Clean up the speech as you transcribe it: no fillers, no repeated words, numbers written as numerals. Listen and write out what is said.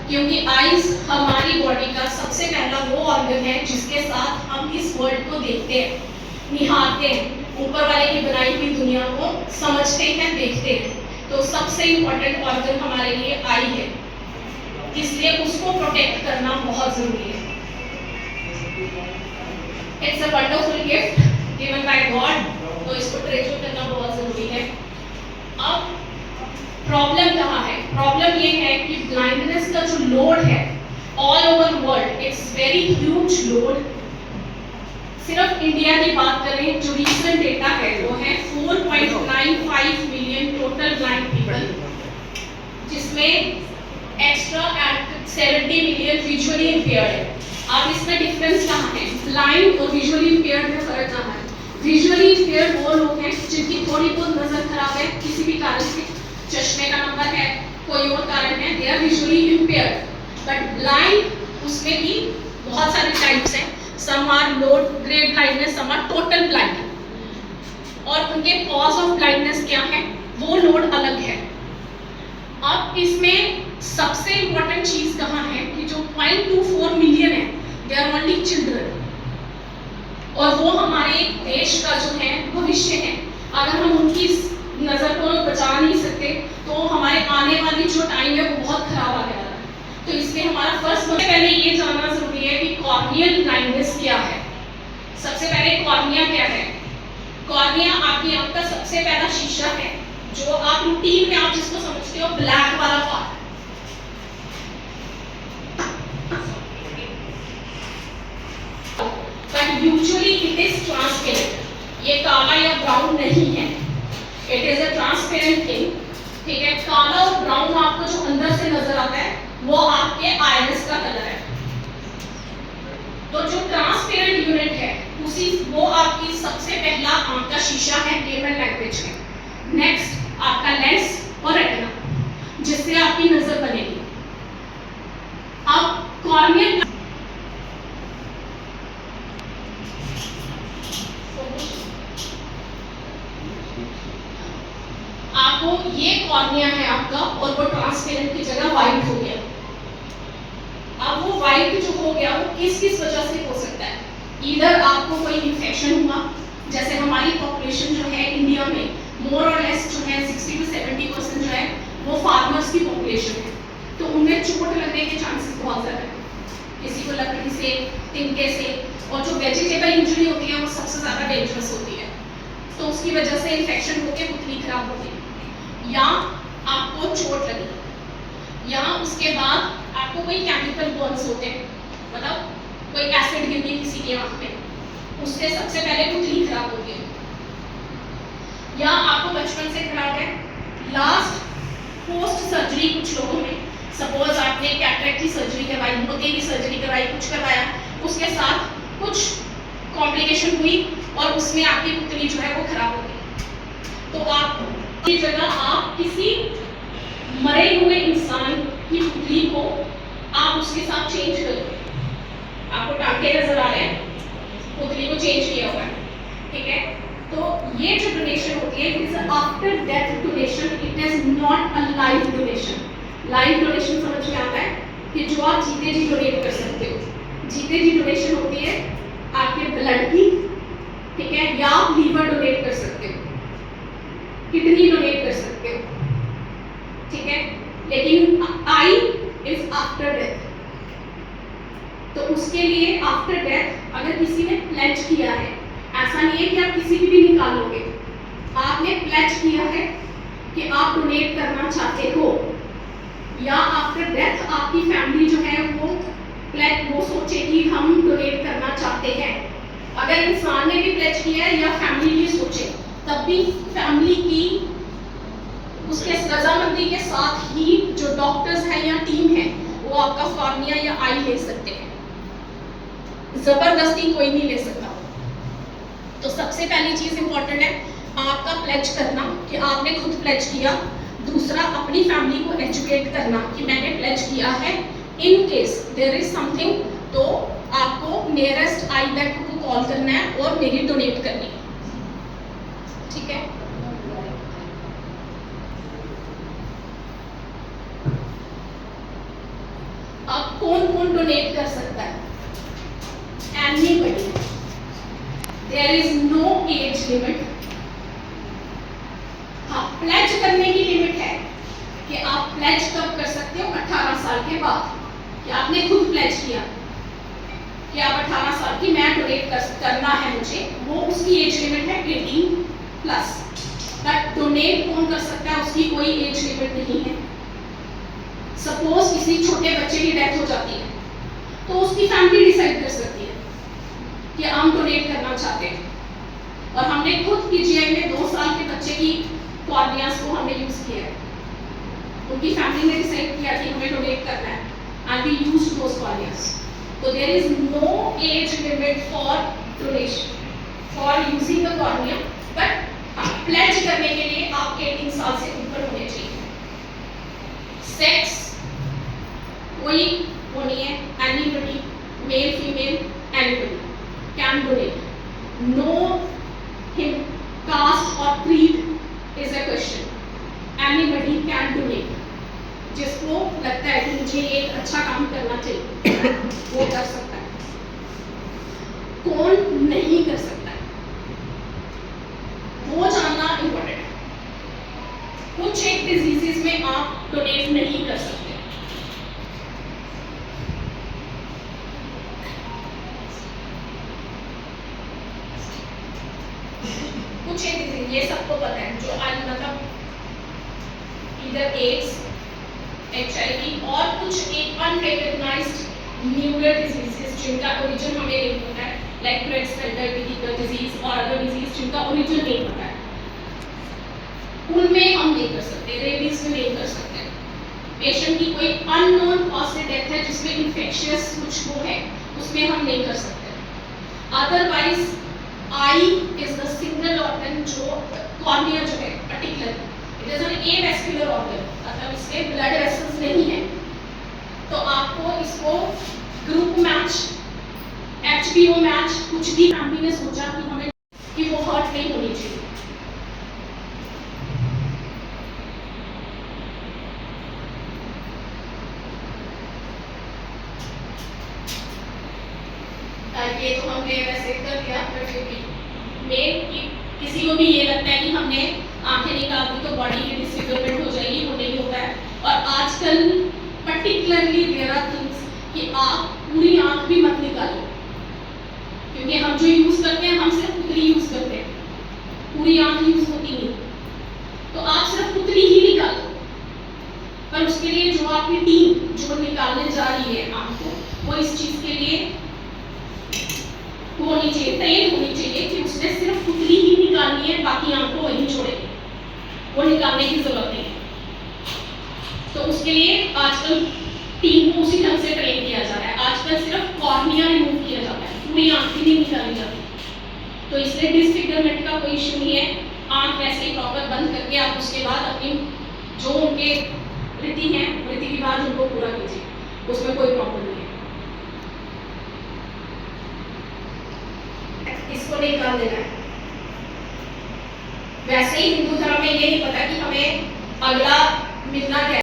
क्योंकि आईज हमारी बॉडी का सबसे पहला वो ऑर्गन है जिसके साथ हम इस वर्ल्ड को देखते हैं, निहारते हैं, ऊपर वाले की बनाई हुई दुनिया को समझते हैं, देखते हैं। तो सबसे इम्पोर्टेंट ऑर्गन हमारे लिए आई है, इसलिए उसको प्रोटेक्ट करना बहुत जरूरी है। It's a wonderful gift given by God, तो इसको ट्रेजर करना बहुत जरूरी है। अब प्रॉब्लम कहाँ है? प्रॉब्लम ये है कि ब्लाइंडनेस का जो लोड है all over world, it's very huge load. सिर्फ इंडिया की बात करें, जो रिसेंट डेटा है वो है 4.95 मिलियन टोटल ब्लाइंड पीपल, जिसमें एक्स्ट्रा 70 मिलियन विजुअली इम्पेयर्ड है। अब इसमें डिफरेंस कहाँ है? ब्लाइंड और विजुअली इम्पेयर्ड में फर्क कहाँ है? विजुअली इम्पेयर्ड वो लोग हैं जिनकी थोड़ी बहुत नजर खराब है, किसी भी कारण से, चश्मे का नंबर है, कोई और कारण है, they are visually impaired. But blind, उसमें भी बहुत सारे टाइप्स हैं, some are low grade blindness, some are total blind, और उनके कॉज ऑफ ब्लाइंडनेस क्या है वो लोड अलग है। अब इसमें सबसे इंपॉर्टेंट चीज कहाँ है कि जो 0.24 मिलियन है, दे आर ओनली चिल्ड्रन, और वो हमारे देश का जो है भविष्य है। अगर हम उनकी नजर को बचा नहीं सकते तो हमारे आने वाली जो टाइम है वो बहुत खराब आने वाला है। तो इसलिए हमारा फर्स्ट पहले ये जानना जरूरी है कि कॉर्नियल ब्लाइंडनेस क्या है। सबसे पहले कॉर्निया क्या है? कॉर्निया आपकी आंख का सबसे पहला शीशा है, जो आप रूटीन में आप जिसको समझते हो ब्लैक वाला part. But usually it is transparent, ये काला या ब्राउन नहीं है, it is a transparent thing. ठीक है, काला और ब्राउन आपको जो अंदर से नजर आता है वो आपके आयरिस का कलर है। तो जो ट्रांसपेरेंट यूनिट है उसी वो आपकी सबसे पहला आंख का शीशा है लेमन लैंग्वेज में। नेक्स्ट आपका लेंस और रेटिना, जिससे आपकी नजर बनेगी। अब कॉर्नियल आपको ये कॉर्निया है आपका, और वो ट्रांसपेरेंट की जगह वाइट हो गया। अब वो वाइट जो हो गया वो किस किस वजह से हो सकता है? इधर आपको कोई इन्फेक्शन हुआ, जैसे हमारी पॉपुलेशन जो है इंडिया में मोर और लेस जो है 60 to 70% जो है वो फार्मर्स की पॉपुलेशन है, तो उनमें चोट लगने के चांसेस बहुत ज़्यादा है, किसी को लकड़ी से, तिनके से, और जो वेजिटेबल इंजरी होती है वो सबसे ज़्यादा डेंजरस होती है। तो उसकी वजह से इन्फेक्शन होकर पुतली खराब होती है, या आपको चोट लगी, या उसके बाद आपको कोई केमिकल बर्न्स होते हैं, मतलब कोई एसिड गिर गई किसी की आंख में, उससे सबसे पहले पुतली खराब होती है। या आपको बचपन से खराब है, लास्ट पोस्ट सर्जरी कुछ लोगों में, सपोज आपने कैटरेक्ट की सर्जरी करवाई, मोती की सर्जरी करवाई, कुछ करवाया, उसके साथ कुछ कॉम्प्लिकेशन हुई और उसमें आपकी पुतली जो है वो खराब हो गई। तो आप की जगह आप किसी मरे हुए इंसान की पुतली को आप उसके साथ चेंज करो। आपको टांके नजर आ रहे हैं, पुतली को चेंज किया हुआ है, ठीक है। तो ये जो डोनेशन होती है, it is after death donation, it is not a life donation. Life donation समझ में आता है कि जो आप जीते जी डोनेट कर सकते हो। जीते जी डोनेशन होती है आपके ब्लड की, ठीक है, या आप लीवर डोनेट कर सकते हो, किडनी डोनेट कर सकते हो, ठीक है। लेकिन आई इज आफ्टर डेथ, तो उसके लिए आफ्टर डेथ अगर किसी ने प्लेज किया है, ऐसा नहीं है कि आप किसी की भी निकालोगे, आपने प्लेज किया है कि आप डोनेट करना चाहते हो, या आफ्टर डेथ आपकी फैमिली जो है वो प्लेज वो सोचे कि हम डोनेट करना चाहते हैं। अगर इंसान ने भी प्लेज किया है या फैमिली भी सोचे, तब भी फैमिली की उसके रजामंदी के साथ ही जो डॉक्टर्स हैं या टीम है वो आपका कॉर्निया या आई ले सकते हैं, जबरदस्ती कोई नहीं ले सकता। तो सबसे पहली चीज इंपॉर्टेंट है आपका प्लेज करना कि आपने खुद प्लेज किया। दूसरा, अपनी फैमिली को एजुकेट करना कि मैंने प्लेज किया है, in case there is something, तो आपको नियरेस्ट आई बैंक को कॉल करना है और मेरी डोनेट करनी है, ठीक है। कौन कौन डोनेट कर सकता है? Anybody, there is no age limit. हाँ, प्लेज करने की लिमिट है कि आप प्लेज कब कर सकते हो? 18 साल के बाद, कि आपने खुद प्लेज किया कि आप 18 साल की मैं डोनेट करना है मुझे, वो उसकी एज लिमिट है 18 प्लस। बट डोनेट कौन कर सकता है उसकी कोई एज लिमिट नहीं है। सपोज किसी छोटे बच्चे की डेथ हो जाती है तो उसकी फैमिली डिसाइड कर सकती है कि हम डोनेट करना चाहते हैं, और हमने खुद पीजीआई में 2 साल के बच्चे की कॉर्नियास को हमने यूज किया है। उनकी फैमिली ने डिसाइड किया कि हमें डोनेट करना है and we used those corneas. तो there is no age limit for donation for using the cornea, but pledge करने के लिए आप 18 साल से ऊपर होने चाहिए। सेक्स कोई वो नहीं है, anybody, male female anybody can donate, no him caste और creed is a question, anybody can donate. जिसको लगता है कि मुझे एक अच्छा काम करना चाहिए वो कर सकता है। कौन नहीं कर सकता है वो जानना इम्पोर्टेंट है। कुछ एक डिजीजेस में आप डोनेट नहीं कर सकते। कुछ एक डिजीज ये सबको पता है जो मतलब इधर एड्स, HIV और कुछ एक अनरिकॉग्नाइज्ड न्यूरल डिजीजेस जिनका ओरिजिन हमें नहीं पता है, लाइक क्रेट्सफेल्टर डिजीज और अदर डिजीज जिनका ओरिजिन नहीं पता है, उनमें हम नहीं कर सकते। रेबीज में नहीं कर सकते। पेशेंट की कोई अननोन कॉज से डेथ है जिसमें इन्फेक्शियस कुछ वो है, उसमें हम नहीं कर सकते। Otherwise I is the single organ जो कॉर्निया जो है particular it is an avascular organ, मतलब इसमें ब्लड वेसल्स नहीं है। तो आपको इसको ग्रुप मैच, HBO मैच कुछ भी फैमिली ने सोचा कि हमें कि वो हर्ट नहीं होनी चाहिए। ये तो हमने वैसे कर दिया, पर फिर भी मेन किसी को भी ये लगता है कि हमने आंखें निकाल दी तो बॉडी की डिसफिगरमेंट हो जाएगी, वो नहीं होता है। और आजकल पर्टिकुलरली देयर आर थिंग्स कि आप पूरी आंख भी मत निकालो, क्योंकि हम जो यूज करते हैं हम सिर्फ उतनी यूज करते हैं, पूरी आंख यूज होती नहीं। तो आप सिर्फ उतनी ही निकालो, पर उसके लिए जो आपकी टीम जो निकालने जा रही है आंख को, वो इस चीज के लिए होनी चाहिए, ट्रेन होनी चाहिए कि उसने सिर्फ उतनी ही निकालनी है, बाकी आंख को वहीं छोड़ेगी, वो निकालने की जरूरत नहीं है। तो उसके लिए आजकल टीम को उसी ढंग से ट्रेन किया जा रहा है। आजकल सिर्फ कॉर्निया रिमूव किया जाता है, पूरी आंख ही नहीं निकाली जाती। तो इसलिए डिसफिगरमेंट का कोई इशू नहीं है। आंख वैसे ही प्रॉपर बंद करके आप उसके बाद अपनी जो उनके रीति रिवाज उनको पूरा कीजिए, उसमें कोई प्रॉब्लम नहीं है। इसको निकाल देना है। वैसे ही हिंदू धर्म में ये नहीं पता कि हमें अगला मिलना क्या